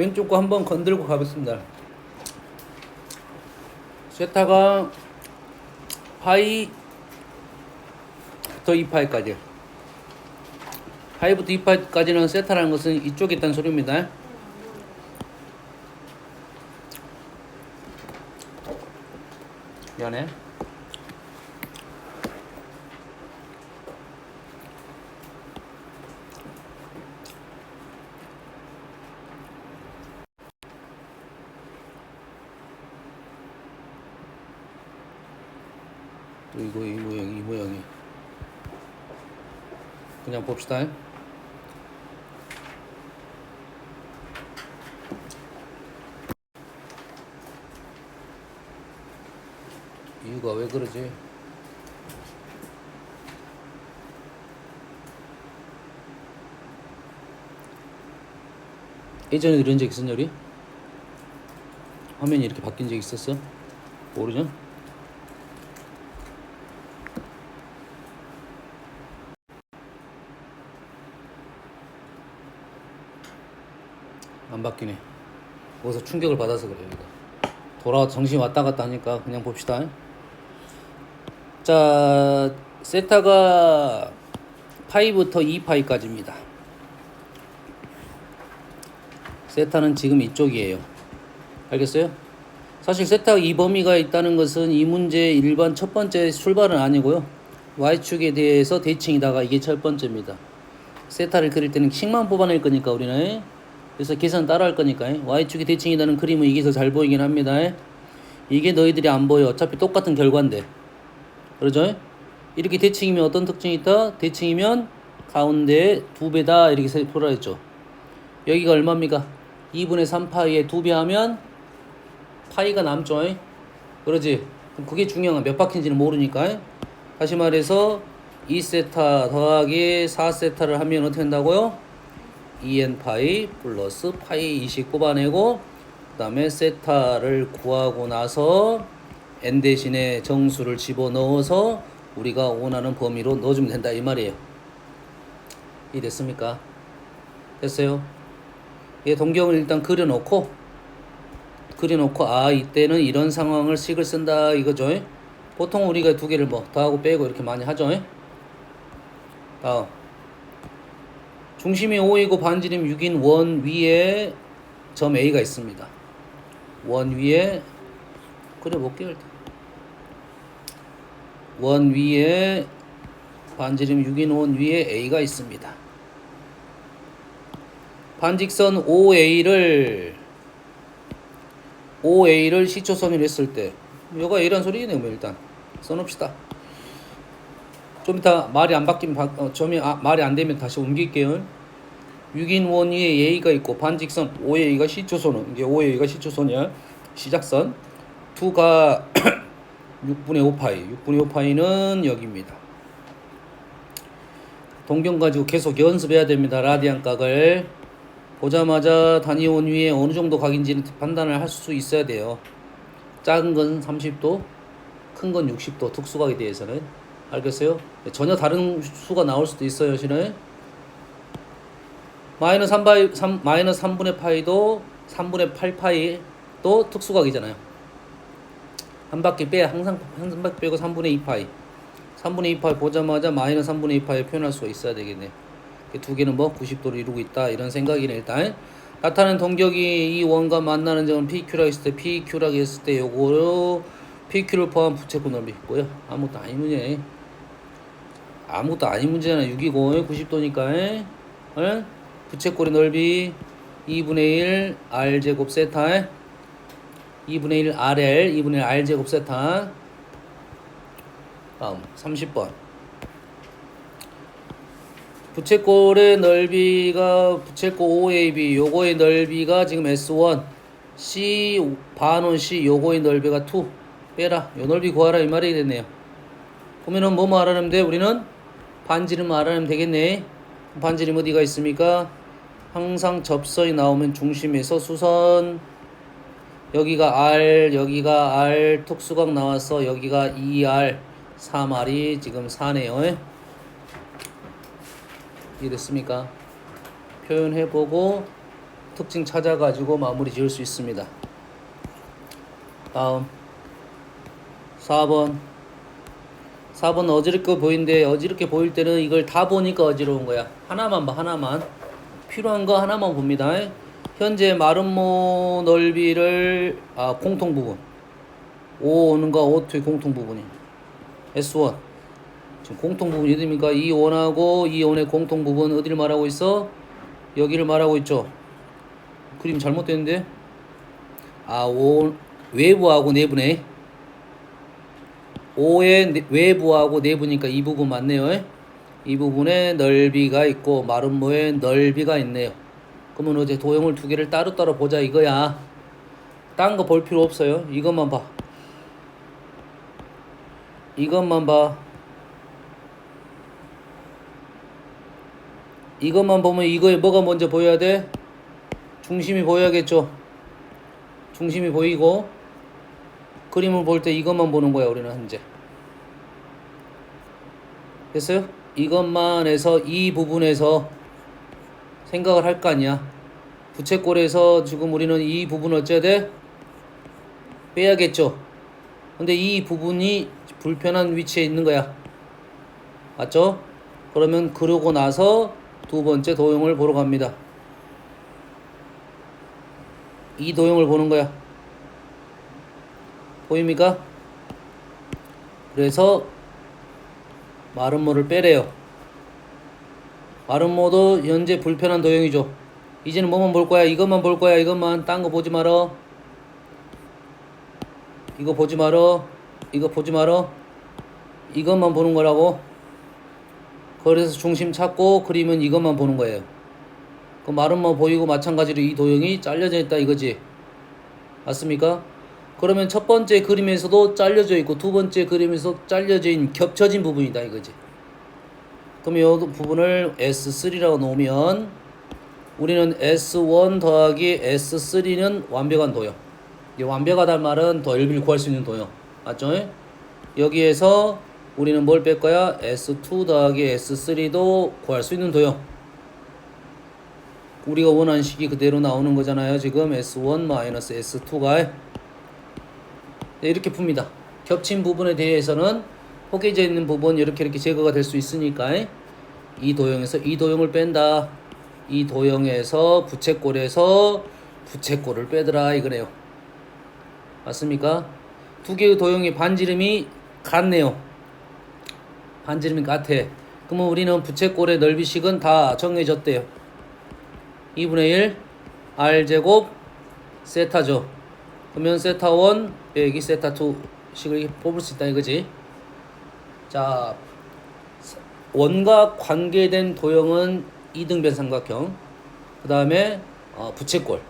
왼쪽 거 한번 건들고 가겠습니다. 세타가 파이부터 2파이까지, 파이부터 2파이까지는 세타라는 것은 이쪽에 있다는 소리입니다. 미안해. 또 이거 이 모양이 그냥 봅시다. 이유가 왜 그러지? 예전에 이런 적 있었냐 우리? 화면이 이렇게 바뀐 적 있었어? 모르죠? 안 바뀌네. 거기서 충격을 받아서 그래요. 이거 정신 왔다 갔다 하니까 그냥 봅시다. 자, 세타가 파이부터 2파이까지입니다. 세타는 지금 이쪽이에요. 알겠어요? 사실 세타 이 범위가 있다는 것은 이 문제의 일반 첫 번째 출발은 아니고요. Y축에 대해서 대칭이다가 이게 첫 번째입니다. 세타를 그릴 때는 씩만 뽑아낼 거니까 우리는. 그래서 계산 따라 할 거니까 Y축이 대칭이라는 그림은 이게 더 잘 보이긴 합니다. 이게 너희들이 안 보여. 어차피 똑같은 결과인데. 그러죠? 이렇게 대칭이면 어떤 특징이 있다? 대칭이면 가운데 2배다 이렇게 풀어냈죠. 여기가 얼마입니까? 2분의 3파이에 2배 하면 파이가 남죠. 그러지? 그럼 그게 중요한 몇 바퀴인지는 모르니까. 다시 말해서 2세타 더하기 4세타를 하면 어떻게 된다고요? 2n 파이 플러스 파이 20 뽑아내고, 그 다음에 세타를 구하고 나서 n 대신에 정수를 집어넣어서 우리가 원하는 범위로 넣어주면 된다 이 말이에요. 이해됐습니까? 됐어요? 이 동경을 일단 그려놓고 이때는 이런 상황을 식을 쓴다 이거죠. 보통 우리가 두 개를 뭐 더하고 빼고 이렇게 많이 하죠. 다음, 중심이 5이고 반지름 6인 원 위에 점 A가 있습니다. 원 위에 그려볼게요. 일단 원 위에 반지름 6인 원 위에 A가 있습니다. 반직선 OA를 시초선으로 했을 때 이거 A란 소리네요. 뭐 일단 써놓읍시다. 좀 이따 말이 안 바뀌면 말이 안 되면 다시 옮길게요. 6인 원 위에 A가 있고 반직선 OA가 시초선은 이게 OA가 시초선이야. 시작선 2가 6분의 5파이는 여기입니다. 동경 가지고 계속 연습해야 됩니다. 라디안 각을 보자마자 단위 원 위에 어느 정도 각인지는 판단을 할 수 있어야 돼요. 작은 건 30도, 큰 건 60도, 특수각에 대해서는. 알겠어요? 전혀 다른 수가 나올 수도 있어요. 실은 마이너스 3분의 파이도 3분의 8파이도 특수각이잖아요. 한 바퀴 빼, 항상 한 바퀴 빼고 3분의 2파이. 3분의 2파이 보자마자 마이너스 3분의 2파이 표현할 수가 있어야 되겠네. 두 개는 뭐 90도를 이루고 있다 이런 생각이네. 일단 나타나는 동격이 이 원과 만나는 점은 PQ라고 했을 때 PQ라고 했을 때 요거로 PQ를 포함한 부채꼴 넓이 있고요. 아무것도 아닌 문제잖아. 6이고 90도니까 부채꼴의 넓이 2분의 1 R제곱 세타 2분의 1 RL 2분의 1 R제곱 세타. 다음 30번 부채꼴의 넓이가 부채꼴 OAB 요거의 넓이가 지금 S1 C 반원 C 요거의 넓이가 2 빼라. 요 넓이 구하라 이 말이 됐네요. 보면은 뭐 알아내면 돼? 우리는 반지름 알아내면 되겠네. 반지름 어디가 있습니까? 항상 접선이 나오면 중심에서 수선 여기가 R 여기가 R 특수각 나와서 여기가 2R 3R이 지금 4네요. 이해됐습니까? 표현해보고 특징 찾아가지고 마무리 지을 수 있습니다. 다음 4번. 4번 어지럽게 보이는데 어지럽게 보일 때는 이걸 다 보니까 어지러운 거야. 하나만 봐, 하나만. 필요한 거 하나만 봅니다. 현재 마름모 넓이를 공통 부분 O1과 O2의 공통 부분이 S1 지금 공통 부분이 어디입니까? E1하고 E1의 공통 부분 어디를 말하고 있어? 여기를 말하고 있죠. 그림 잘못됐는데 O 외부하고 내부네. O의 외부하고 내부니까 이 부분 맞네요. 이 부분에 넓이가 있고 마름모에 넓이가 있네요. 그러면 어제 도형을 두 개를 따로따로 보자 이거야. 딴 거 볼 필요 없어요. 이것만 봐. 이것만 봐. 이것만 보면 이거에 뭐가 먼저 보여야 돼? 중심이 보여야겠죠. 중심이 보이고 그림을 볼 때 이것만 보는 거야 우리는 현재. 됐어요? 이것만 해서 이 부분에서 생각을 할 거 아니야. 부채꼴에서 지금 우리는 이 부분을 어째야 돼? 빼야겠죠. 근데 이 부분이 불편한 위치에 있는 거야. 맞죠? 그러면 그러고 나서 두 번째 도형을 보러 갑니다. 이 도형을 보는 거야. 보입니까? 그래서 마름모를 빼래요. 마름모도 현재 불편한 도형이죠. 이제는 뭐만 볼 거야? 이것만 볼 거야. 이것만. 딴 거 보지 말어. 이거 보지 말어. 이거 보지 말어. 이것만 보는 거라고. 그래서 중심 찾고 그림은 이것만 보는 거예요. 그 마름모 보이고 마찬가지로 이 도형이 잘려져 있다 이거지. 맞습니까? 그러면 첫 번째 그림에서도 잘려져 있고 두 번째 그림에서 잘려져 있는 겹쳐진 부분이다 이거지. 그럼 이 부분을 S3라고 놓으면 우리는 S1 더하기 S3는 완벽한 도형. 이 완벽하다는 말은 더 넓이를 구할 수 있는 도형. 맞죠? 여기에서 우리는 뭘 뺄 거야? S2 더하기 S3도 구할 수 있는 도형. 우리가 원하는 식이 그대로 나오는 거잖아요. 지금 S1 마이너스 S2가 이렇게 풉니다. 겹친 부분에 대해서는 포개져 있는 부분 이렇게 제거가 될 수 있으니까 이 도형에서 이 도형을 뺀다. 이 도형에서 부채꼴에서 부채꼴을 빼더라 이거네요. 맞습니까? 두 개의 도형의 반지름이 같네요. 반지름이 같아. 그러면 우리는 부채꼴의 넓이식은 다 정해졌대요. 2분의 1 R제곱 세타죠. 그러면 세타1 빼기 세타2 식을 뽑을 수 있다 이거지. 자, 원과 관계된 도형은 이등변 삼각형, 그 다음에 부채꼴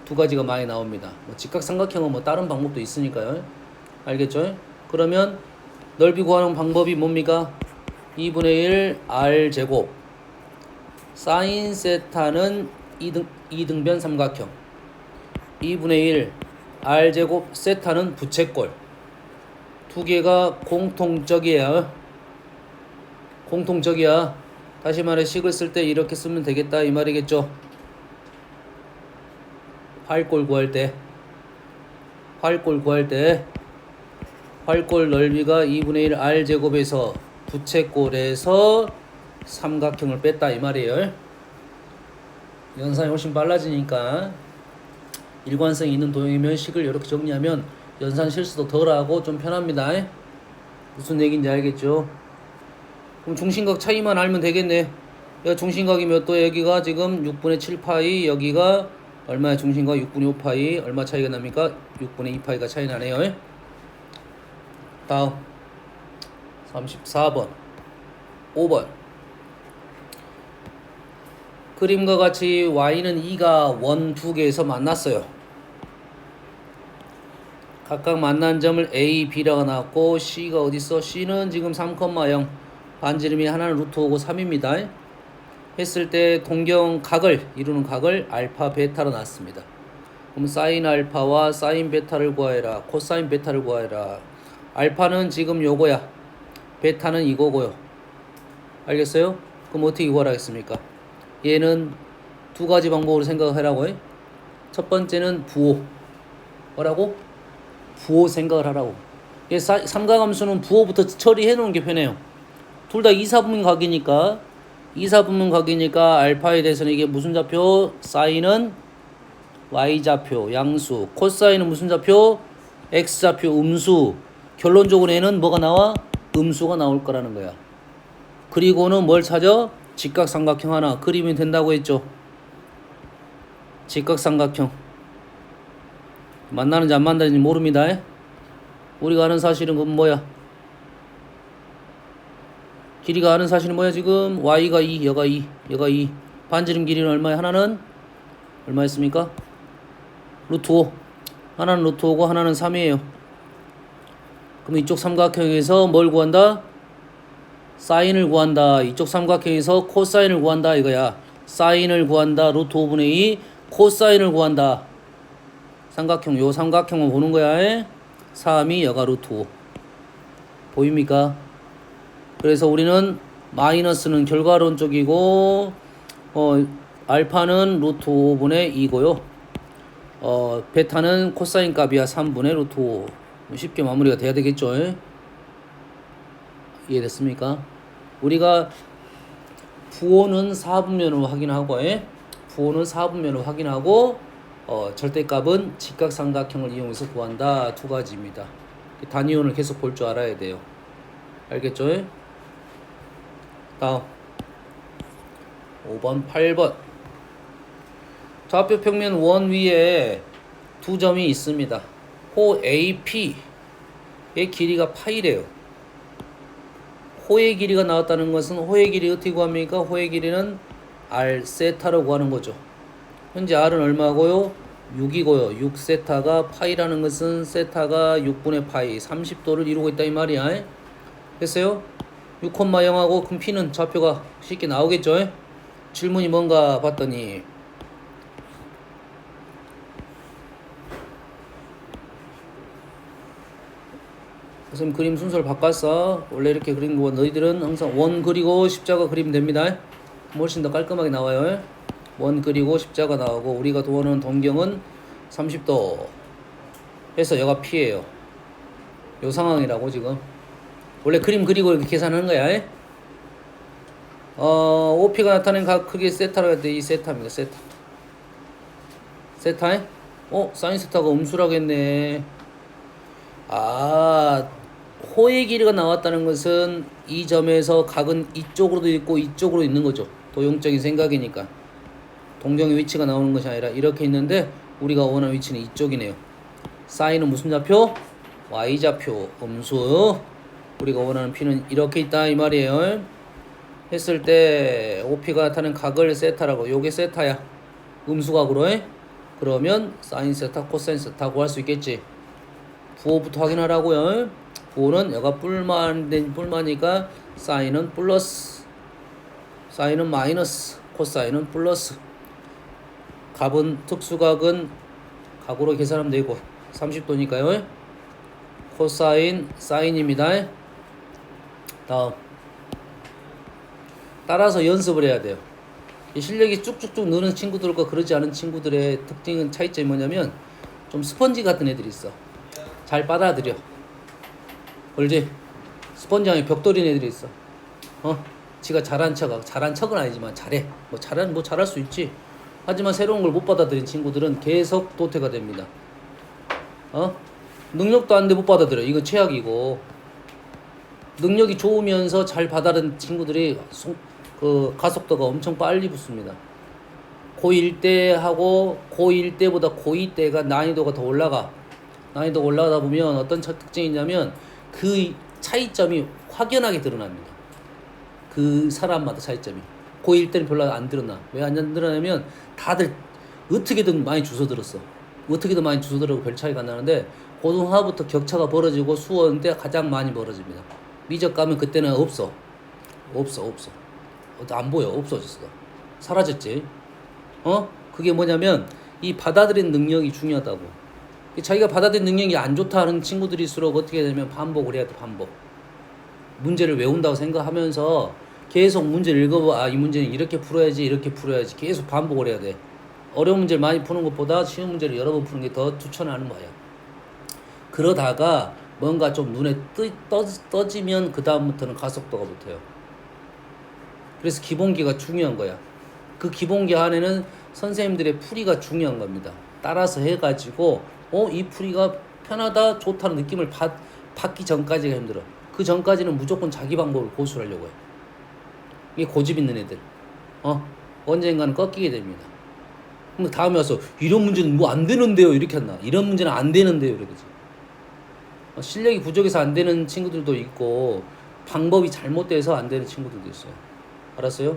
두 가지가 많이 나옵니다. 뭐 직각삼각형은 뭐 다른 방법도 있으니까요. 알겠죠? 그러면 넓이 구하는 방법이 뭡니까? 2분의 1 R제곱 사인 세타는 이등변 삼각형, 2분의 1 R제곱 세타는 부채꼴. 두 개가 공통적이에요. 공통적이야. 다시 말해 식을 쓸 때 이렇게 쓰면 되겠다 이 말이겠죠. 활꼴 구할 때 활꼴 넓이가 2분의 1 R제곱에서 부채꼴에서 삼각형을 뺐다 이 말이에요. 연산이 훨씬 빨라지니까 일관성이 있는 도형이면 식을 이렇게 정리하면 연산 실수도 덜하고 좀 편합니다. 무슨 얘기인지 알겠죠? 그럼 중심각 차이만 알면 되겠네. 여기가 중심각이 몇 도? 여기가 지금 6분의 7파이, 여기가 얼마야? 중심각 6분의 5파이. 얼마 차이가 납니까? 6분의 2파이가 차이 나네요. 다음 34번 5번 그림과 같이 y는 2가 원 두 개에서 만났어요. 각각 만난 점을 a, b라고 나왔고 c가 어딨어? c는 지금 3,0 반지름이 하나는 루트 5고 3입니다. 했을 때 동경각을 이루는 각을 알파 베타로 놨습니다. 그럼 사인 알파와 사인 베타를 구하여라. 코사인 베타를 구하여라. 알파는 지금 요거야. 베타는 이거고요. 알겠어요? 그럼 어떻게 구하라 했습니까? 얘는 두 가지 방법으로 생각하라고 해. 첫 번째는 부호. 뭐라고? 부호 생각을 하라고. 삼각함수는 부호부터 처리해 놓은 게 편해요. 둘 다 이사분각이니까 알파에 대해서는 이게 무슨 좌표? 사인은 y좌표 양수, 코사인은 무슨 좌표? x좌표 음수. 결론적으로 얘는 뭐가 나와? 음수가 나올 거라는 거야. 그리고는 뭘 찾아? 직각삼각형 하나 그리면 된다고 했죠. 직각삼각형 만나는지 안 만나는지 모릅니다. 우리가 아는 사실은 그건 뭐야? 길이가 아는 사실은 뭐야 지금? y가 2, 여가 2, 여가 2. 반지름 길이는 얼마야? 하나는 얼마였습니까? 루트 5. 하나는 루트 5고 하나는 3이에요. 그럼 이쪽 삼각형에서 뭘 구한다? 사인을 구한다. 이쪽 삼각형에서 코사인을 구한다 이거야. 사인을 구한다. 루트 5분의 2 코사인을 구한다. 삼각형 요 삼각형을 보는 거야. 3이 여가 루트 5. 보입니까? 그래서 우리는 마이너스는 결과론 쪽이고 알파는 루트 5분의 2고요. 베타는 코사인 값이야 3분의 루트 5. 쉽게 마무리가 돼야 되겠죠. 이해됐습니까? 우리가 부호는 4분면으로 확인하고 부호는 4분면으로 확인하고 절대값은 직각삼각형을 이용해서 구한다. 두 가지입니다. 단위원을 계속 볼 줄 알아야 돼요. 알겠죠? 다음 5번 8번 좌표 평면 원 위에 두 점이 있습니다. 호 AP의 길이가 파이래요. 호의 길이가 나왔다는 것은 호의 길이 어떻게 구합니까? 호의 길이는 R 세타로 구하는 거죠. 현재 R은 얼마고요? 6이고요. 6 세타가 파이라는 것은 세타가 6분의 파이 30도를 이루고 있다 이 말이야. 됐어요? 6,0하고 그럼 P는 좌표가 쉽게 나오겠죠? 질문이 뭔가 봤더니 선생님 그림 순서를 바꿨어. 원래 이렇게 그린 거 너희들은 항상 원 그리고 십자가 그리면 됩니다. 훨씬 더 깔끔하게 나와요. 원 그리고 십자가 나오고 우리가 도와놓은 동경은 30도 해서 여가 P예요. 요 상황이라고 지금 원래 그림 그리고 이렇게 계산하는 거야. OP가 나타낸 각 크기 세타라고 했는데 이 세타입니다. 세타? 사인 세타가 음수라고 했네. 호의 길이가 나왔다는 것은 이 점에서 각은 이쪽으로도 있고 이쪽으로 있는 거죠. 도형적인 생각이니까. 동경의 위치가 나오는 것이 아니라 이렇게 있는데 우리가 원하는 위치는 이쪽이네요. 사인은 무슨 좌표? y좌표 음수. 우리가 원하는 P는 이렇게 있다 이 말이에요. 했을 때 OP가 나타낸 각을 세타라고. 요게 세타야. 음수각으로 해. 그러면 사인 세타 코사인 세타 구할 수 있겠지. 부호부터 확인하라고요. 부호는 여가 뿔마니까 사인은 플러스 사인은 마이너스 코사인은 플러스. 값은 특수각은 각으로 계산하면 되고 30도니까요. 코사인 사인입니다. 다음 따라서 연습을 해야 돼요. 이 실력이 쭉쭉쭉 느는 친구들과 그러지 않은 친구들의 특징은 차이점이 뭐냐면 좀 스펀지 같은 애들이 있어. 잘 빨아들여. 그렇지? 스펀지 안에 벽돌인 애들이 있어. 지가 잘한 척은 아니지만 잘해. 잘할 수 있지. 하지만 새로운 걸 못 받아들인 친구들은 계속 도태가 됩니다. 능력도 안 돼 못 받아들여. 이건 최악이고. 능력이 좋으면서 잘 받아들인 친구들이 그 가속도가 엄청 빨리 붙습니다. 고1 때하고 고1 때보다 고2 때가 난이도가 더 올라가. 난이도가 올라가다 보면 어떤 특징이 있냐면 그 차이점이 확연하게 드러납니다. 그 사람마다 차이점이. 고1 때는 별로 안 드러나. 왜 안 드러나냐면 다들 어떻게든 많이 주워들었어. 어떻게든 많이 주워들고 별 차이가 안 나는데 고등하부터 격차가 벌어지고 수원 때 가장 많이 벌어집니다. 미적 가면 그때는 없어. 안 보여. 없어졌어. 사라졌지. 그게 뭐냐면 이 받아들인 능력이 중요하다고. 자기가 받아들인 능력이 안 좋다 하는 친구들일수록 어떻게 되냐면 반복을 해야 돼. 반복. 문제를 외운다고 생각하면서 계속 문제를 읽어봐. 이 문제는 이렇게 풀어야지 계속 반복을 해야 돼. 어려운 문제를 많이 푸는 것보다 쉬운 문제를 여러 번 푸는 게 더 추천하는 거야. 그러다가 뭔가 좀 눈에 떠지면 그 다음부터는 가속도가 붙어요. 그래서 기본기가 중요한 거야. 그 기본기 안에는 선생님들의 풀이가 중요한 겁니다. 따라서 해가지고 이 풀이가 편하다 좋다는 느낌을 받기 전까지가 힘들어. 그 전까지는 무조건 자기 방법을 고수하려고 해. 이게 고집 있는 애들 언젠가는 꺾이게 됩니다. 근데 다음에 와서 이런 문제는 뭐 안 되는데요 이렇게 한다. 이런 문제는 안 되는데요 이러지. 실력이 부족해서 안 되는 친구들도 있고 방법이 잘못돼서 안 되는 친구들도 있어요. 알았어요?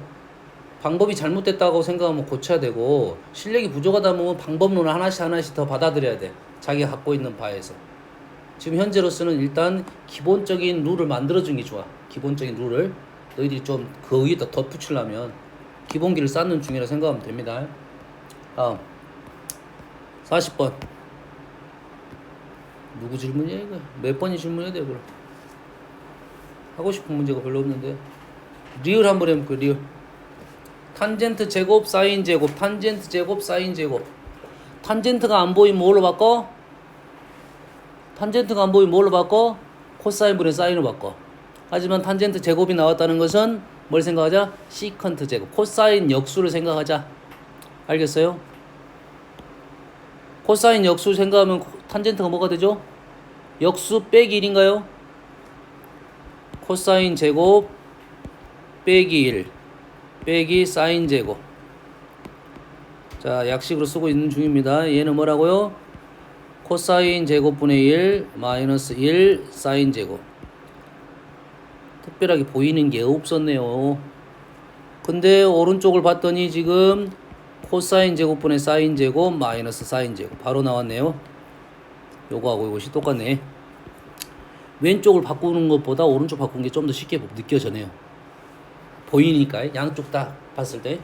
방법이 잘못됐다고 생각하면 고쳐야 되고 실력이 부족하다 보면 방법론을 하나씩 더 받아들여야 돼. 자기가 갖고 있는 바에서. 지금 현재로서는 일단 기본적인 룰을 만들어주는 게 좋아. 기본적인 룰을 너희들이 좀 그 위에다 덧붙이려면 기본기를 쌓는 중이라 생각하면 됩니다. 다음 40번 누구 질문이야 이거? 몇 번이 질문해야 돼 그럼? 하고 싶은 문제가 별로 없는데 리을 한번 해볼게요. 리을 탄젠트 제곱 사인 제곱 탄젠트 제곱 사인 제곱 탄젠트가 안 보이면 뭘로 바꿔? 탄젠트가 안 보이면 뭘로 바꿔? 코사인분의 사인으로 바꿔. 하지만 탄젠트 제곱이 나왔다는 것은 뭘 생각하자? 시컨트 제곱 코사인 역수를 생각하자. 알겠어요? 코사인 역수 생각하면 탄젠트가 뭐가 되죠? 역수 빼기 1인가요? 코사인 제곱 빼기 1 빼기 사인 제곱. 자, 약식으로 쓰고 있는 중입니다. 얘는 뭐라고요? 코사인 제곱분의 1 마이너스 1 사인 제곱. 특별하게 보이는 게 없었네요. 근데 오른쪽을 봤더니 지금 코사인 제곱분의 사인 제곱 마이너스 사인 제곱 바로 나왔네요. 요거하고 이것이 똑같네. 왼쪽을 바꾸는 것보다 오른쪽 바꾸는 게 좀 더 쉽게 느껴져네요. 보이니까 양쪽 다 봤을 때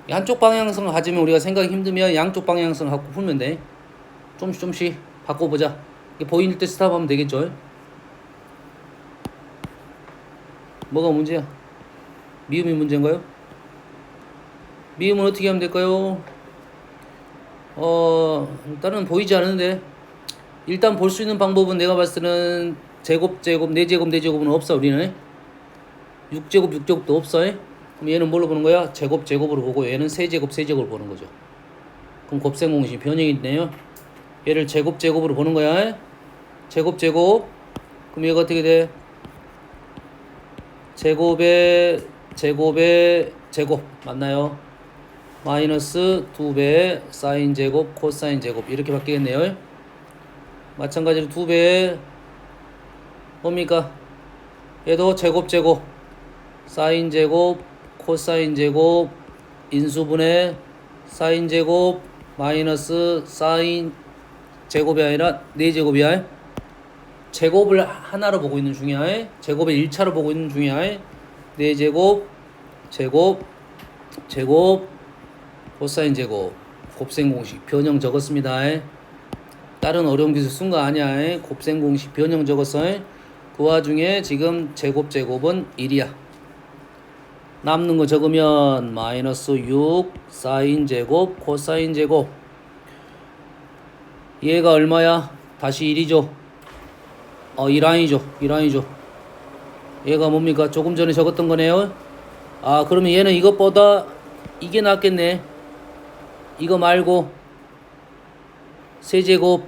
한쪽 방향성을 가지면 우리가 생각이 힘들면 양쪽 방향성을 갖고 풀면 돼. 좀씩 바꿔보자. 보일 때 스탑하면 되겠죠. 뭐가 문제야? 미음이 문제인가요? 미음은 어떻게 하면 될까요? 일단은 보이지 않는데 일단 볼 수 있는 방법은 내가 봤을 때는 제곱 4제곱은 없어. 우리는 6제곱도 없어. 그럼 얘는 뭘로 보는 거야? 제곱으로 보고 얘는 세제곱을 보는 거죠. 그럼 곱셈공식 변형이 있네요. 얘를 제곱으로 보는 거야. 제곱 그럼 얘가 어떻게 돼? 제곱의 제곱 맞나요? 마이너스 2배 사인 제곱 코사인 제곱 이렇게 바뀌겠네요. 마찬가지로 2배 뭡니까? 얘도 제곱 사인 제곱 코사인 제곱 인수분해 사인 제곱 마이너스 사인 제곱이 아니라 4제곱이야. 제곱을 하나로 보고 있는 중이야. 제곱을 1차로 보고 있는 중이야. 4제곱 제곱 코사인 제곱 곱셈 공식 변형 적었습니다. 다른 어려운 기술 쓴 거 아니야. 곱셈 공식 변형 적었어. 그 와중에 지금 제곱은 1이야. 남는 거 적으면 마이너스 6 사인 제곱 코사인 제곱 얘가 얼마야? 다시 1이죠. 이 라인이죠. 얘가 뭡니까? 조금 전에 적었던 거네요. 그러면 얘는 이것보다 이게 낫겠네. 이거 말고 세제곱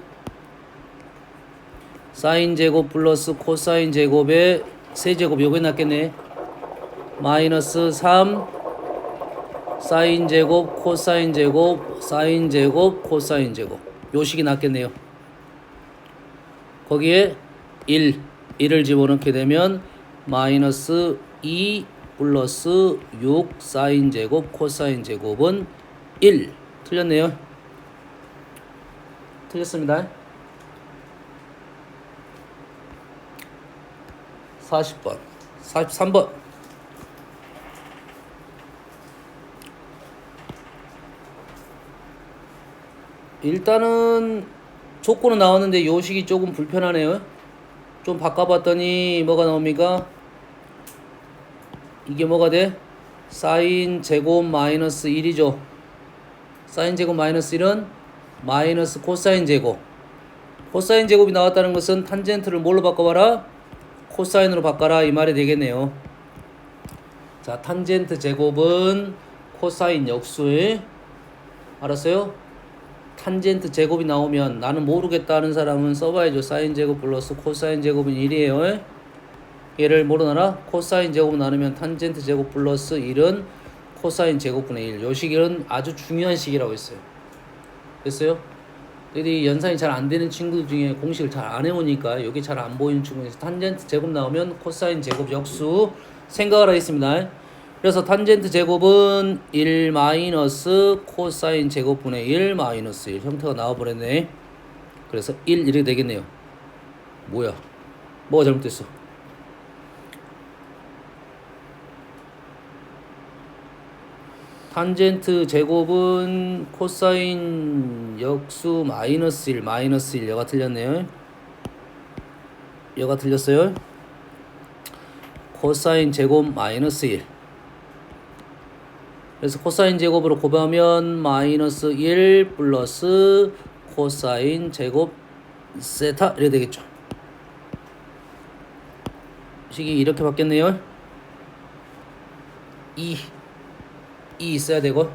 사인 제곱 플러스 코사인 제곱의 세제곱 요게 낫겠네. 마이너스 3 사인 제곱 코사인 제곱 사인 제곱 코사인 제곱 요식이 낫겠네요. 거기에 1을 집어넣게 되면 마이너스 2 플러스 6 사인 제곱 코사인 제곱은 1 틀렸네요. 틀렸습니다. 40번 43번 일단은 조건은 나왔는데 요식이 조금 불편하네요. 좀 바꿔봤더니 뭐가 나옵니까? 이게 뭐가 돼? 사인 제곱 마이너스 1이죠. 사인 제곱 마이너스 1은 마이너스 코사인 제곱. 코사인 제곱이 나왔다는 것은 탄젠트를 뭘로 바꿔봐라? 코사인으로 바꿔라 이 말이 되겠네요. 자, 탄젠트 제곱은 코사인 역수에, 알았어요? 탄젠트 제곱이 나오면 나는 모르겠다 하는 사람은 써봐야죠. 사인 제곱 플러스 코사인 제곱은 1이에요. 얘를 모르나라? 코사인 제곱 나누면 탄젠트 제곱 플러스 1은 코사인 제곱분의 1. 요 식은 아주 중요한 식이라고 했어요. 됐어요? 여기 연산이 잘 안 되는 친구들 중에 공식을 잘 안 해오니까 여기 잘 안 보이는 친구에서 탄젠트 제곱 나오면 코사인 제곱 역수 생각을 하겠습니다. 그래서 탄젠트 제곱은 1 마이너스 코사인 제곱분의 1 마이너스 1 형태가 나와버렸네. 그래서 1 이렇게 되겠네요. 뭐야? 뭐가 잘못됐어? 탄젠트 제곱은 코사인 역수 마이너스 1 마이너스 1 얘가 틀렸네요. 얘가 틀렸어요. 코사인 제곱 마이너스 1. 그래서 코사인 제곱으로 곱하면 마이너스 1 플러스 코사인 제곱 세타 이렇게 되겠죠. 식이 이렇게 바뀌었네요. 2 있어야 되고,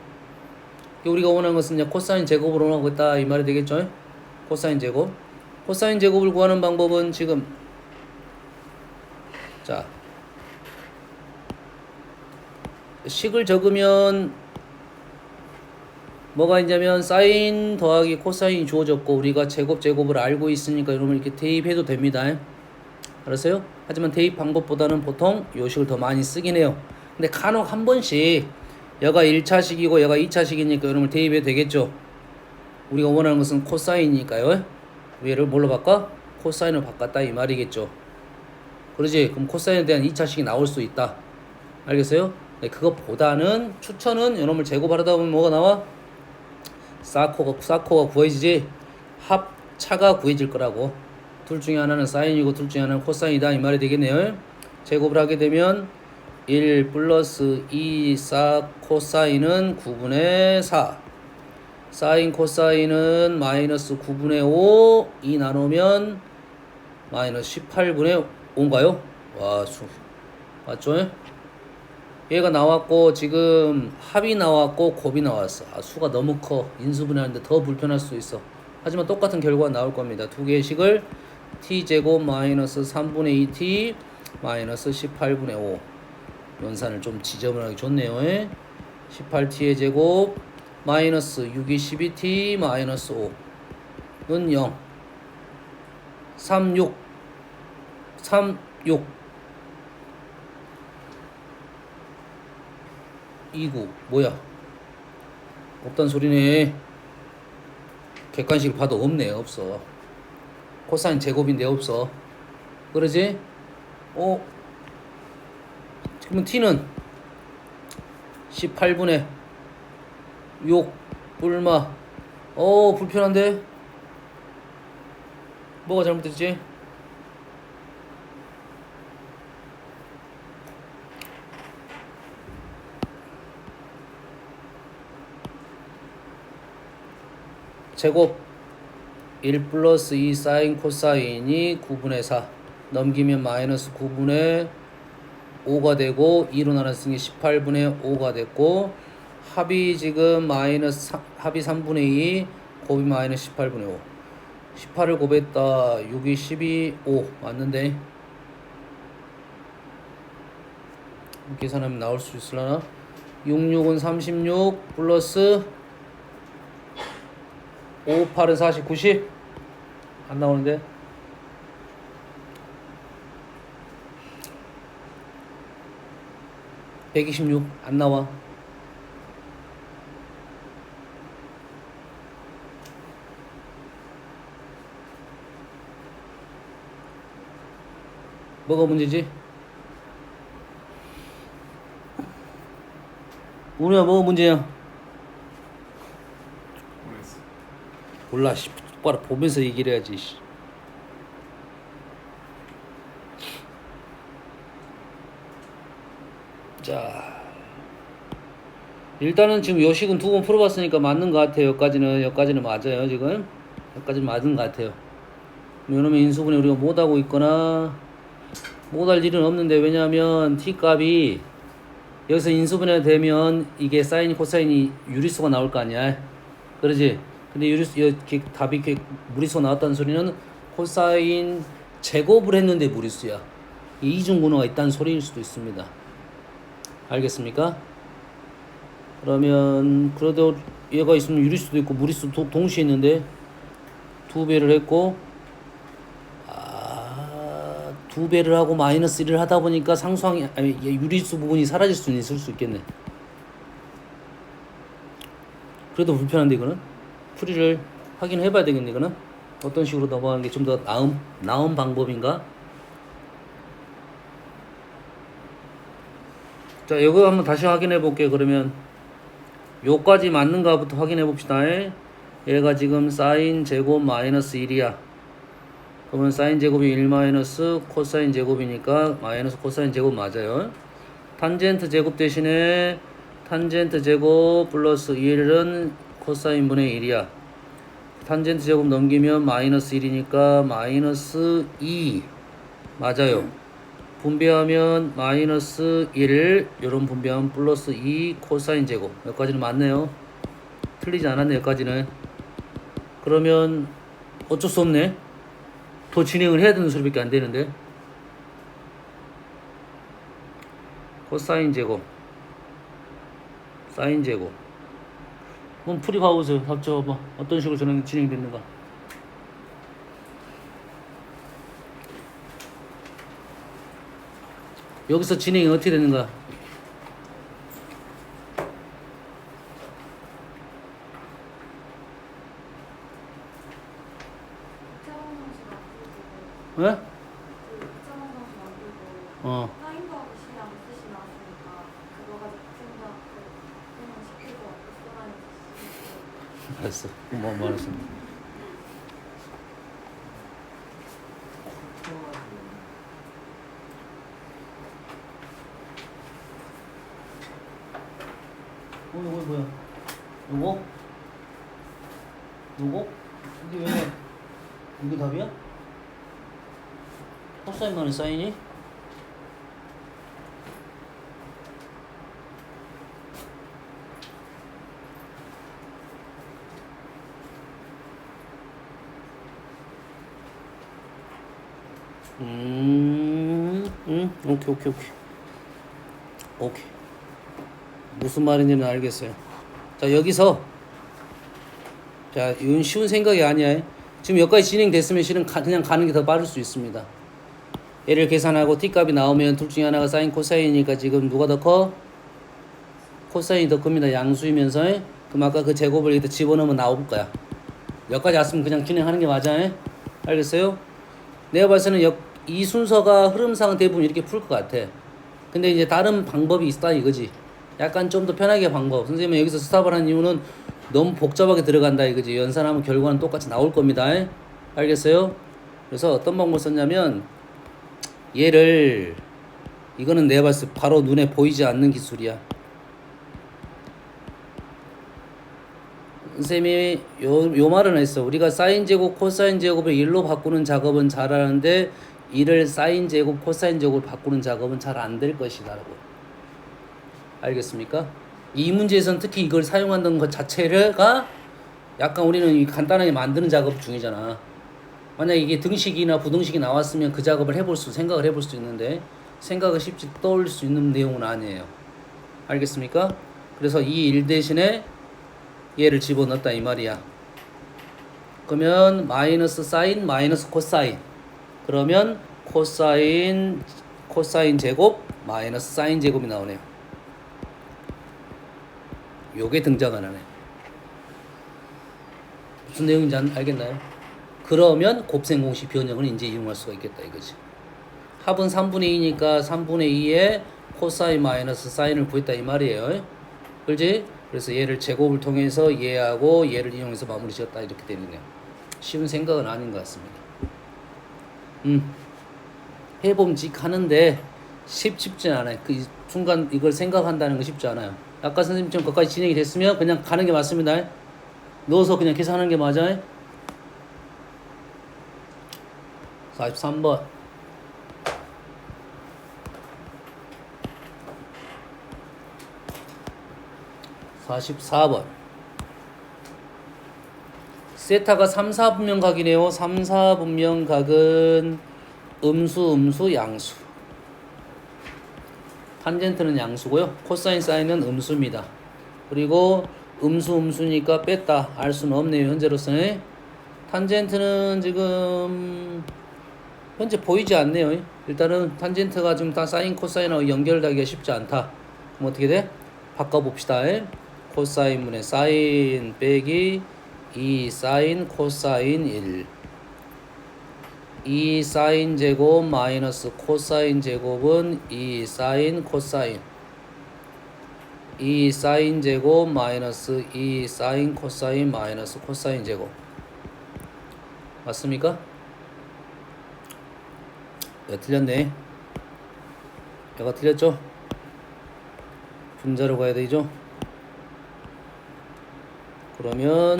우리가 원하는 것은 이제 코사인 제곱으로 원하고 있다 이 말이 되겠죠. 코사인 제곱. 코사인 제곱을 구하는 방법은 지금, 자, 식을 적으면 뭐가 있냐면 사인 더하기 코사인이 주어졌고 우리가 제곱을 알고 있으니까 여러분 이렇게 대입해도 됩니다. 알았어요? 하지만 대입 방법보다는 보통 요 식을 더 많이 쓰긴 해요. 근데 간혹 한 번씩 얘가 1차식이고 얘가 2차식이니까 여러분 대입해도 되겠죠. 우리가 원하는 것은 코사인이니까요. 얘를 뭘로 바꿔? 코사인으로 바꿨다 이 말이겠죠. 그러지? 그럼 코사인에 대한 2차식이 나올 수 있다. 알겠어요? 네, 그것보다는 추천은 여러분을 제곱하다 보면 뭐가 나와? 사코가 구해지지 합차가 구해질 거라고. 둘 중에 하나는 사인이고 둘 중에 하나는 코사인이다 이 말이 되겠네요. 제곱을 하게 되면 1 플러스 2 사 코사인은 9분의 4 사인 코사인은 마이너스 9분의 5 2 나누면 마이너스 18분의 5인가요? 와, 수 맞죠? 얘가 나왔고 지금 합이 나왔고 곱이 나왔어. 아, 수가 너무 커. 인수분해하는데 더 불편할 수 있어. 하지만 똑같은 결과가 나올 겁니다. 두 개의 식을 t제곱 마이너스 3분의 2t 마이너스 18분의 5 연산을 좀 지저분하게 줬네요. 18t의 제곱 마이너스 6이 12t 마이너스 5는 0 36 29 뭐야? 없단 소리네. 객관식을 봐도 없네. 없어. 코사인 제곱인데 없어. 그러지? 그러면 t는 18분의 6 뿔마. 불편한데? 뭐가 잘못됐지? 제곱 1 플러스 2 사인 코사인이 9분의 4 넘기면 마이너스 9분의 5가 되고 2로 나눴으니 18분의 5가 됐고 합이 지금 합이 3분의 2 곱이 마이너스 18분의 5 18을 곱했다 6이 12 5 맞는데 계산하면 나올 수 있으려나? 66은 36 플러스 5, 8은 40, 90? 안 나오는데? (126) 안 나와. 뭐가 문제지? 우리야 뭐가 문제야? 몰라. 씨, 똑바로 보면서 얘기를 해야지. 씨. 자, 일단은 지금 요식은 두 번 풀어봤으니까 맞는 것 같아요. 여기까지는 맞아요. 지금 여기까지는 맞은 것 같아요. 이러면 인수분해 우리가 못하고 있거나 못할 일은 없는데, 왜냐하면 t값이 여기서 인수분해 되면 이게 사인 코사인이 유리수가 나올 거 아니야. 그러지? 근데 유리수 이렇게 답이 이렇게 무리수가 나왔다는 소리는 코사인 제곱을 했는데 무리수야. 이중분호가 있다는 소리일 수도 있습니다. 알겠습니까? 그러면 그래도 얘가 있으면 유리수도 있고 무리수도 동시에 있는데 두 배를 했고, 두 배를 하고 마이너스 1을 하다 보니까 상수항이 아니 유리수 부분이 사라질 수는 있을 수 있겠네. 그래도 불편한데 이거는 풀이를 확인해 봐야 되겠네. 이거는 어떤 식으로 넘어가는 게 좀 더 나은 방법인가? 자, 이거 한번 다시 확인해 볼게요. 그러면 요까지 맞는가부터 확인해 봅시다. 얘가 지금 사인 제곱 마이너스 1이야. 그러면 사인 제곱이 1 마이너스 코사인 제곱이니까 마이너스 코사인 제곱 맞아요. 탄젠트 제곱 대신에 탄젠트 제곱 플러스 1은 코사인 분의 1이야. 탄젠트 제곱 넘기면 마이너스 1이니까 마이너스 2 맞아요. 분배하면 마이너스 1, 요런 분배하면 플러스 2 코사인 제곱. 여기까지는 맞네요. 틀리지 않았네. 여기까지는. 그러면 어쩔 수 없네. 더 진행을 해야 되는 소리밖에 안 되는데. 코사인 제곱, 사인 제곱. 한번 풀이 봐보세요. 답 적어봐. 어떤 식으로 진행됐는가. 여기서 진행이 어떻게 되는가. 왜? 사인 더하기 시간 뜻이 나왔으니까 그거 가지고 생각 그냥 시키고 써놔야지. 알았어. 뭐 알았어. 이거 뭐야? 요거? 이게 왜? 이게 답이야? 코사인만의 사인이? 오케이. 무슨 말인지는 알겠어요. 자, 여기서, 자, 이건 쉬운 생각이 아니야. 지금 여기까지 진행됐으면 실은 그냥 가는 게 더 빠를 수 있습니다. 얘를 계산하고 t값이 나오면 둘 중에 하나가 사인 코사인이니까 지금 누가 더 커? 코사인이 더 큽니다. 양수이면서. 그럼 아까 그 제곱을 여기다 집어넣으면 나올 거야. 여기까지 왔으면 그냥 진행하는 게 맞아. 알겠어요? 내가 봤을 때는 이 순서가 흐름상은 대부분 이렇게 풀 것 같아. 근데 이제 다른 방법이 있다 이거지. 약간 좀 더 편하게 방법. 선생님은 여기서 스탑을 한 이유는 너무 복잡하게 들어간다 이거지. 연산하면 결과는 똑같이 나올 겁니다. 알겠어요? 그래서 어떤 방법을 썼냐면, 얘를, 이거는 내가 봤을 때 바로 눈에 보이지 않는 기술이야. 선생님이 요 말은 했어. 우리가 사인 제곱 코사인 제곱을 1로 바꾸는 작업은 잘하는데 1을 사인 제곱 코사인 제곱을 바꾸는 작업은 잘 안 될 것이다 라고. 알겠습니까? 이 문제에서는 특히 이걸 사용한다는 것 자체가 약간 우리는 간단하게 만드는 작업 중이잖아. 만약 이게 등식이나 부등식이 나왔으면 그 작업을 생각을 해볼 수 있는데, 생각을 쉽지 떠올릴 수 있는 내용은 아니에요. 알겠습니까? 그래서 이 1 대신에 얘를 집어넣었다 이 말이야. 그러면 마이너스 사인 마이너스 코사인, 그러면 코사인 제곱 마이너스 사인 제곱이 나오네요. 요게 등장을 하네. 무슨 내용인지 알겠나요? 그러면 곱셈 공식 변형을 이제 이용할 수가 있겠다 이거지. 합은 3분의 2니까 3분의 2에 코사인 마이너스 사인을 구했다 이 말이에요. 그렇지? 그래서 얘를 제곱을 통해서 얘하고 얘를 이용해서 마무리 지었다 이렇게 되네요. 쉬운 생각은 아닌 것 같습니다. 해봄직하는데 쉽지 않아요. 그 순간 이걸 생각한다는 거 쉽지 않아요. 아까 선생님처럼 거기까지 진행이 됐으면 그냥 가는 게 맞습니다. 넣어서 그냥 계산하는 게 맞아요. 43번. 44번. 세타가 3, 4분면각이네요. 3, 4분면각은 음수, 양수. 탄젠트는 양수고요. 코사인, 사인은 음수입니다. 그리고 음수니까 뺐다. 알 수는 없네요. 현재로서는. 탄젠트는 지금 현재 보이지 않네요. 일단은 탄젠트가 지금 다 사인, 코사인하고 연결되기가 쉽지 않다. 그럼 어떻게 돼? 바꿔봅시다. 코사인분의 사인 빼기 2 사인 코사인 1. 2 사인 제곱 마이너스 코사인 제곱은 2 사인 코사인. 2 사인 제곱 마이너스 2 사인 코사인 마이너스 코사인 제곱. 맞습니까? 야, 틀렸네. 얘가 틀렸죠? 분자로 가야 되죠? 그러면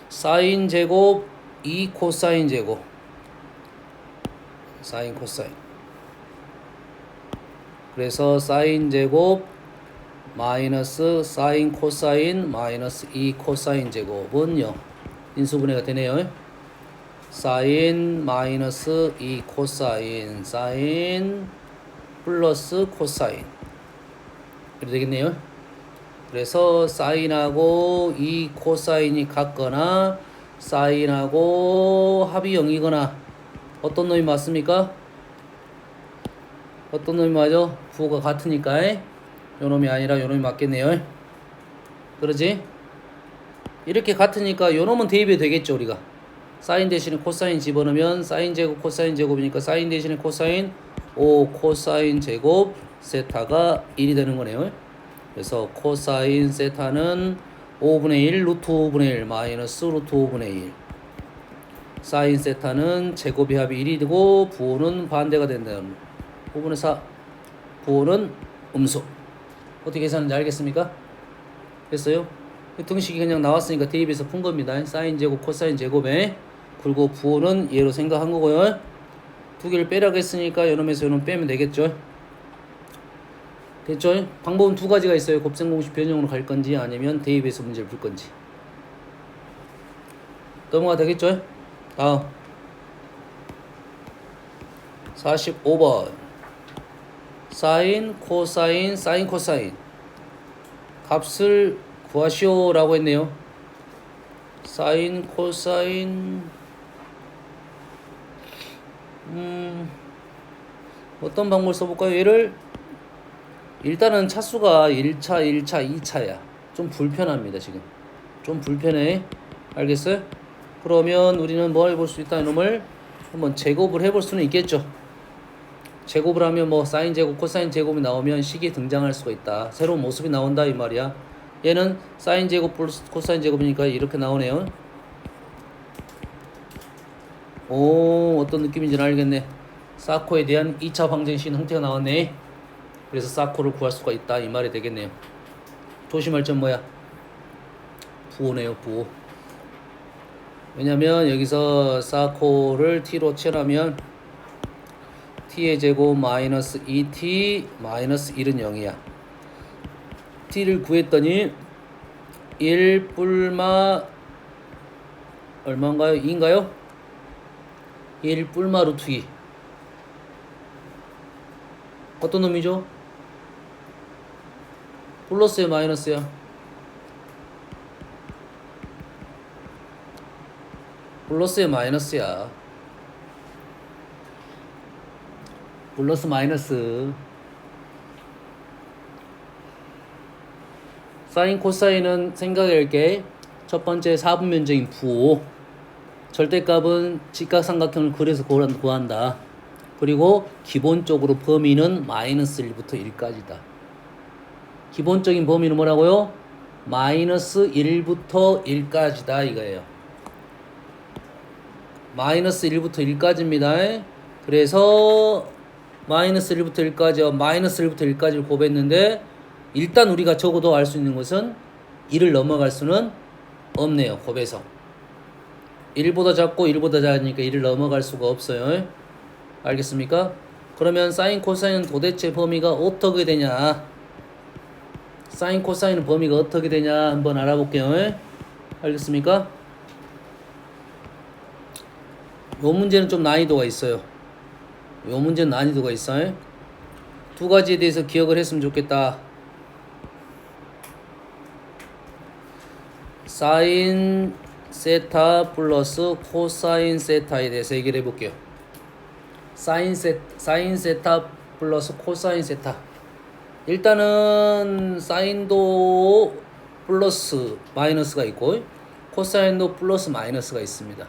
사인 제곱 2 코사인 제곱. 사인 코사인. 그래서 사인 제곱 마이너스 사인 코사인 마이너스 2 코사인 제곱은 0. 인수분해가 되네요. 사인 마이너스 2 코사인 사인 플러스 코사인 이렇게 되겠네요. 그래서 사인하고 2 코사인이 같거나 사인하고 합이 0이거나 어떤 놈이 맞습니까? 어떤 놈이 맞아? 부호가 같으니까 요 놈이 아니라 요 놈이 맞겠네요. 그러지? 이렇게 같으니까 요 놈은 대입이 되겠죠. 우리가 사인 대신에 코사인 집어넣으면 사인 제곱 코사인 제곱이니까 사인 대신에 코사인 5 코사인 제곱 세타가 1이 되는 거네요. 그래서 코사인 세타는 5분의 1 루트 5분의 1 마이너스 루트 5분의 1. 사인 세타는 제곱이 합이 1이 되고 부호는 반대가 된다는 5분의 4. 부호는 음수. 어떻게 계산하는지 알겠습니까? 됐어요? 등식이 그냥 나왔으니까 대입해서 푼 겁니다. 사인 제곱 코사인 제곱에 그리고 부호는 얘로 생각한 거고요. 두 개를 빼라고 했으니까 요놈에서 요놈 빼면 되겠죠. 됐죠? 방법은 두 가지가 있어요. 곱셈 공식 변형으로 갈 건지 아니면 대입해서 문제를 풀 건지. 넘어가 되겠죠? 다음 45번 사인 코사인 사인 코사인 값을 구하시오 라고 했네요. 사인 코사인 어떤 방법을 써볼까요? 얘를 일단은 차수가 1차, 2차야. 좀 불편합니다. 지금 좀 불편해. 알겠어요? 그러면 우리는 뭐 해볼 수 있다 이놈을 한번 제곱을 해볼 수는 있겠죠. 제곱을 하면 뭐 사인 제곱 코사인 제곱이 나오면 식이 등장할 수가 있다. 새로운 모습이 나온다 이 말이야. 얘는 사인 제곱 플러스 코사인 제곱이니까 이렇게 나오네요. 오, 어떤 느낌인지는 알겠네. 사코에 대한 2차 방정식 형태가 나왔네. 그래서 사코를 구할 수가 있다 이 말이 되겠네요. 조심할 점 뭐야? 부호네요. 부호. 왜냐면 여기서 사코를 t로 칠하면 t의 제곱 마이너스 2t 마이너스 1은 0이야. t를 구했더니 1 뿔마 얼마인가요? 2인가요? 1 뿔마 루트 2. 어떤 놈이죠? 플러스야 마이너스야? 플러스야 마이너스야? 플러스 마이너스. 사인 코사인은 생각할게. 첫 번째 4분면적인 부호. 절대값은 직각삼각형을 그려서 구한다. 그리고 기본적으로 범위는 마이너스 1부터 1까지다. 기본적인 범위는 뭐라고요? 마이너스 1부터 1까지다 이거예요. 마이너스 1부터 1까지입니다. 그래서 마이너스 1부터 1까지와 마이너스 1부터 1까지를 곱했는데 일단 우리가 적어도 알 수 있는 것은 1을 넘어갈 수는 없네요. 곱해서 1보다 작고 1보다 작으니까 1을 넘어갈 수가 없어요. 알겠습니까? 그러면 사인 코사인은 도대체 범위가 어떻게 되냐, 사인 코사인은 범위가 어떻게 되냐 한번 알아볼게요. 알겠습니까? 요 문제는 좀 난이도가 있어요. 요 문제는 난이도가 있어요. 두 가지에 대해서 기억을 했으면 좋겠다. 사인 세타 플러스 코사인 세타에 대해서 얘기를 해볼게요. 사인 세타 플러스 코사인 세타. 일단은 사인도 플러스 마이너스가 있고 코사인도 플러스 마이너스가 있습니다.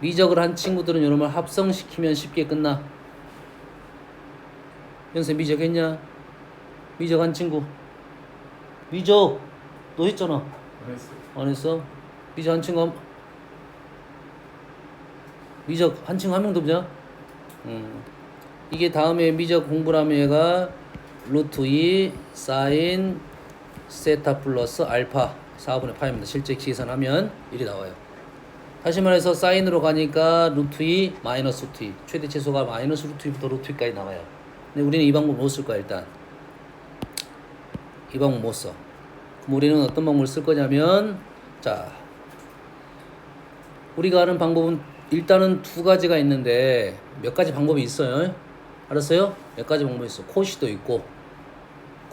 미적을 한 친구들은 여러분 합성시키면 쉽게 끝나. 연세 미적 했냐? 미적 한 친구. 미적 너 했잖아. 안 했어. 안 했어? 미적 한 친구 미적 한 친구 한 명도 없냐? 이게 다음에 미적 공부를 하면 얘가 루트 2 사인 세타 플러스 알파 4분의 파입니다. 실제 계산하면 일이 나와요. 다시 말해서 사인으로 가니까 루트 2 마이너스 루트 2 최대 최소가 마이너스 루트 2부터 루트 2까지 나와요. 근데 우리는 이 방법 못 쓸 거야. 일단 이 방법 못 써. 그럼 우리는 어떤 방법을 쓸 거냐면, 자, 우리가 아는 방법은 일단은 두 가지가 있는데 몇 가지 방법이 있어요. 알았어요? 몇 가지 방법이 있어. 코시도 있고,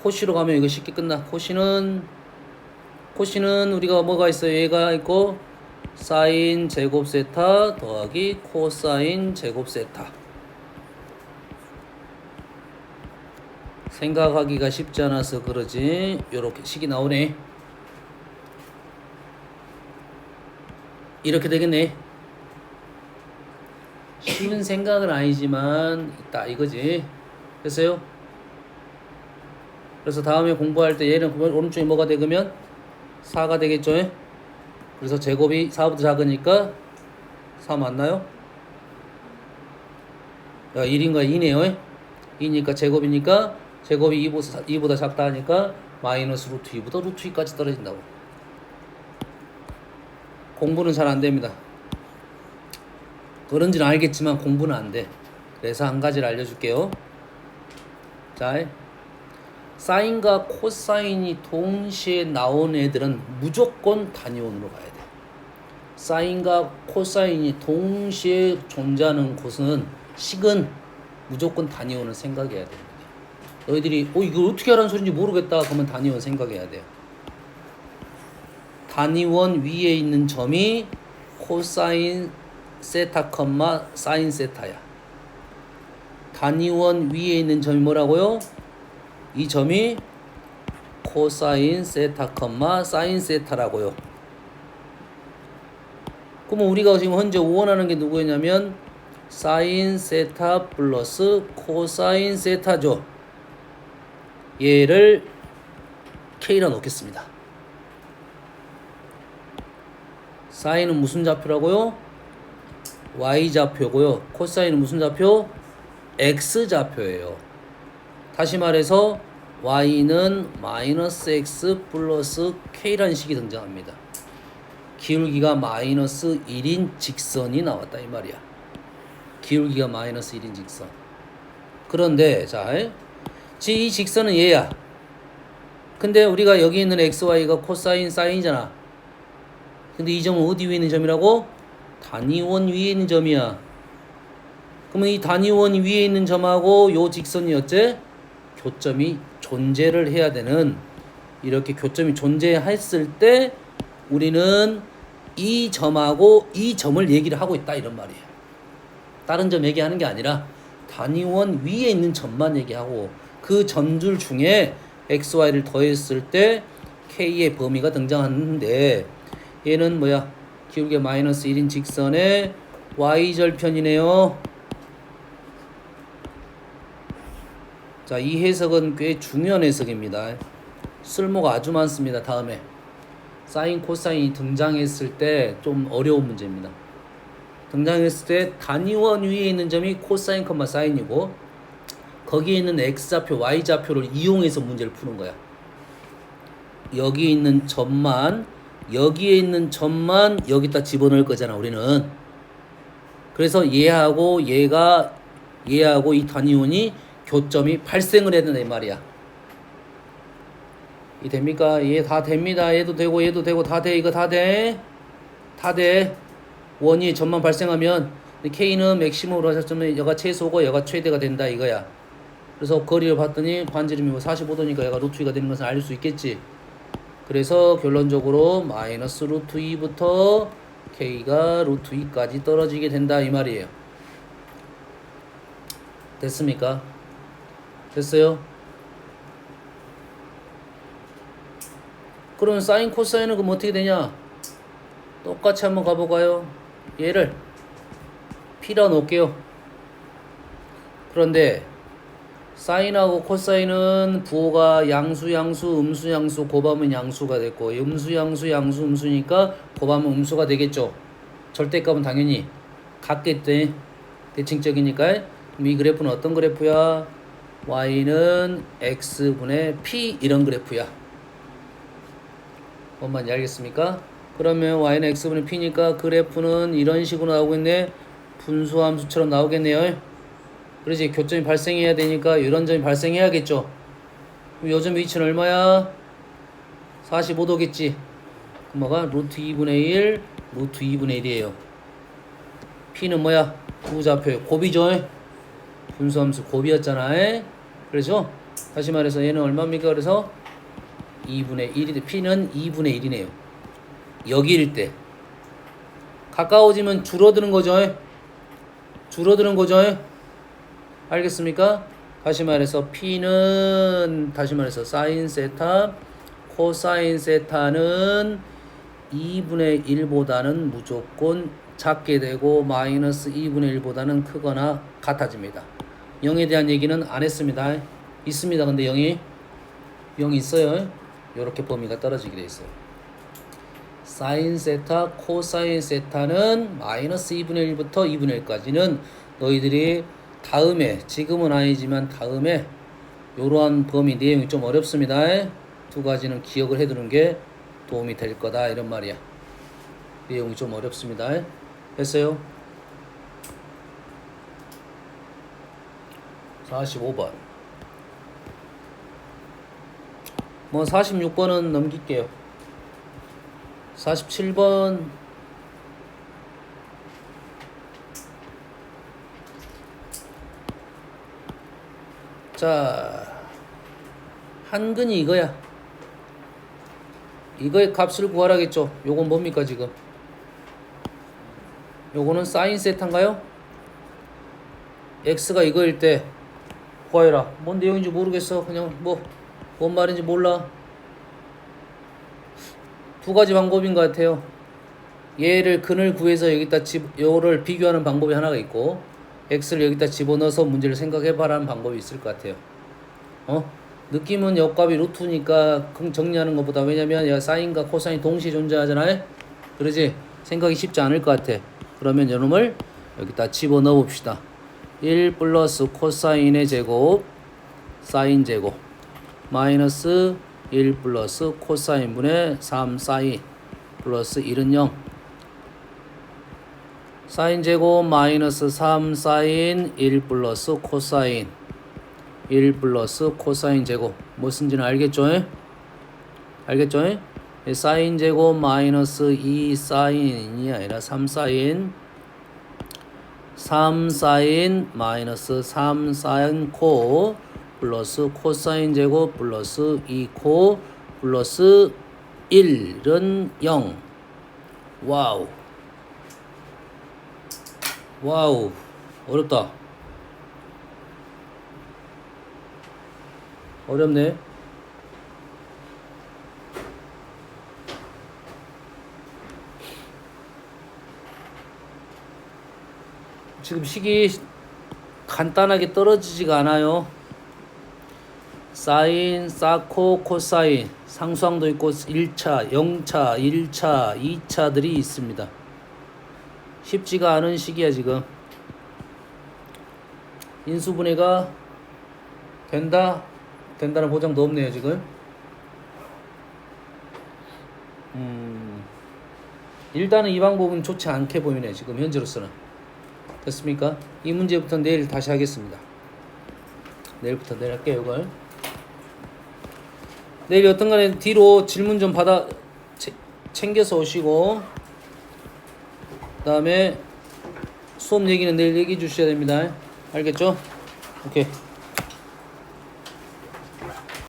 코시로 가면 이거 쉽게 끝나. 코시는 우리가 뭐가 있어요? 얘가 있고 사인 제곱 세타 더하기 코사인 제곱 세타. 생각하기가 쉽지 않아서 그러지 요렇게 식이 나오네. 이렇게 되겠네. 쉬운 생각은 아니지만 있다 이거지. 됐어요? 그래서 다음에 공부할 때 얘는 오른쪽에 뭐가 되면 4가 되겠죠. 그래서 제곱이 4보다 작으니까 4 맞나요? 야, 1인가 2네요. 2니까 제곱이니까 제곱이 2보다 작다 하니까 마이너스 루트 2보다 루트 2까지 떨어진다고. 공부는 잘 안 됩니다. 그런지는 알겠지만 공부는 안 돼. 그래서 한 가지를 알려줄게요. 자, 사인과 코사인이 동시에 나온 애들은 무조건 단위원으로 가야 돼. 사인과 코사인이 동시에 존재하는 곳은 식은 무조건 단위원을 생각해야 됩니다. 너희들이 이거 어떻게 하라는 소리인지 모르겠다 그러면 단위원 생각해야 돼요. 단위원 위에 있는 점이 코사인 세타 컴마 사인 세타야. 단위원 위에 있는 점이 뭐라고요? 이 점이 코사인 세타 컴마 사인 세타라고요. 그러면 우리가 지금 현재 원하는 게 누구였냐면 사인 세타 플러스 코사인 세타죠. 얘를 K로 놓겠습니다. 사인은 무슨 좌표라고요? Y좌표고요. 코사인은 무슨 좌표? X좌표예요. 다시 말해서 Y는 마이너스 X 플러스 K라는 식이 등장합니다. 기울기가 마이너스 1인 직선이 나왔다 이 말이야. 기울기가 마이너스 1인 직선. 그런데 자, 이 직선은 얘야. 근데 우리가 여기 있는 XY가 코사인 사인이잖아. 근데 이 점은 어디 위에 있는 점이라고? 단위원 위에 있는 점이야. 그러면 이 단위원 위에 있는 점하고 요 직선이 어째? 교점이 존재를 해야 되는, 이렇게 교점이 존재했을 때 우리는 이 점하고 이 점을 얘기를 하고 있다 이런 말이에요. 다른 점 얘기하는 게 아니라 단위원 위에 있는 점만 얘기하고 그 점들 중에 XY를 더했을 때 K의 범위가 등장하는데 얘는 뭐야? 기울기 마이너스 1인 직선의 Y절편이네요. 자, 이 해석은 꽤 중요한 해석입니다. 쓸모가 아주 많습니다. 다음에 사인 코사인이 등장했을 때 좀 어려운 문제입니다. 등장했을 때 단위원 위에 있는 점이 코사인, 사인이고 거기에 있는 x좌표, y좌표를 이용해서 문제를 푸는 거야. 여기 있는 점만, 여기에 있는 점만 여기다 집어넣을 거잖아, 우리는. 그래서 얘하고 얘하고 이 단위원이 교점이 발생을 해야 된다 이 말이야. 이 됩니까? 얘 다 됩니다. 얘도 되고 얘도 되고 다 돼. 이거 다 돼. 다 돼. 원이 점만 발생하면 K는 맥시멈으로 하셨으면 여가 최소고 여가 최대가 된다 이거야. 그래서 거리를 봤더니 반지름이 45도니까 얘가 루트 2가 되는 것을 알 수 있겠지. 그래서 결론적으로 마이너스 루트 2부터 K가 루트 2까지 떨어지게 된다 이 말이에요. 됐습니까? 됐어요? 그러면 사인 코사인은 그럼 어떻게 되냐? 똑같이 한번 가볼까요? 얘를 P라 놓을게요. 그런데 사인하고 코사인은 부호가 양수, 음수, 곱하면 양수가 됐고 음수, 음수니까 곱하면 음수가 되겠죠. 절대값은 당연히 같겠대. 대칭적이니까. 그럼 이 그래프는 어떤 그래프야? y는 x분의 p 이런 그래프야. 뭔 말인지 알겠습니까? 그러면 y는 x분의 p니까 그래프는 이런 식으로 나오겠네. 분수함수처럼 나오겠네요. 그러지. 교점이 발생해야 되니까 이런 점이 발생해야겠죠. 그럼 요점 위치는 얼마야? 45도겠지. 뭐가? 루트 2분의 1, 루트 2분의 1이에요. p는 뭐야? 부좌표 곱이죠. 분수함수 곱이었잖아. 그래서 다시 말해서 얘는 얼마입니까? 그래서 2분의 1이 돼. p는 2분의 1이네요. 여기일 때 가까워지면 줄어드는 거죠. 줄어드는 거죠. 알겠습니까? 다시 말해서 p는 다시 말해서 사인 세타, 코사인 세타는 2분의 1보다는 무조건 작게 되고 마이너스 2분의 1보다는 크거나 같아집니다. 0에 대한 얘기는 안 했습니다. 있습니다. 근데 0이 있어요. 이렇게 범위가 떨어지게 돼 있어요. 사인 세타, 코사인 세타는 마이너스 2분의 1부터 2분의 1까지는 너희들이 다음에, 지금은 아니지만 다음에 이러한 범위 내용이 좀 어렵습니다. 두 가지는 기억을 해두는 게 도움이 될 거다 이런 말이야. 내용이 좀 어렵습니다. 됐어요? 45번. 뭐 46번은 넘길게요. 47번 자, 한근이 이거야. 이거의 값을 구하라겠죠. 요건 뭡니까 지금? 요거는 사인 세타인가요? x가 이거일 때 구하여라. 뭔 내용인지 모르겠어. 그냥 뭔 말인지 몰라. 두 가지 방법인 것 같아요. 얘를 근을 구해서 여기다 요를 비교하는 방법이 하나가 있고 x를 여기다 집어넣어서 문제를 생각해봐라는 방법이 있을 것 같아요. 느낌은 역값이 루트니까 정리하는 것보다, 왜냐면 사인과 코사인이 동시에 존재하잖아요. 그러지? 생각이 쉽지 않을 것 같아. 그러면 이놈을 여기다 집어넣어 봅시다. 1 플러스 코사인의 제곱 사인 제곱 마이너스 1 플러스 코사인분의 3 사인 플러스 1은 0 사인 제곱 마이너스 3 사인 1 플러스 코사인 1 플러스 코사인 제곱 무슨지는 알겠죠? 알겠죠? 사인 제곱 마이너스 2 사인이 아니라 3 사인 3 사인 마이너스 3 사인 코 플러스 코사인 제곱 플러스 2코 플러스 1은 0 와우 와우 어렵다. 어렵네. 지금 식이 간단하게 떨어지지가 않아요. 사인, 사코, 코사인 상수항도 있고 1차, 0차, 1차, 2차들이 있습니다. 쉽지가 않은 시기야 지금. 인수분해가 된다는 보장도 없네요 지금. 일단은 이 방법은 좋지 않게 보이네 지금 현재로서는. 됐습니까? 이 문제부터 내일 다시 하겠습니다. 내일부터 내일 할게요 이걸. 내일 여튼간에 뒤로 질문 좀 챙겨서 오시고, 그 다음에 수업 얘기는 내일 얘기해 주셔야 됩니다. 알겠죠? 오케이.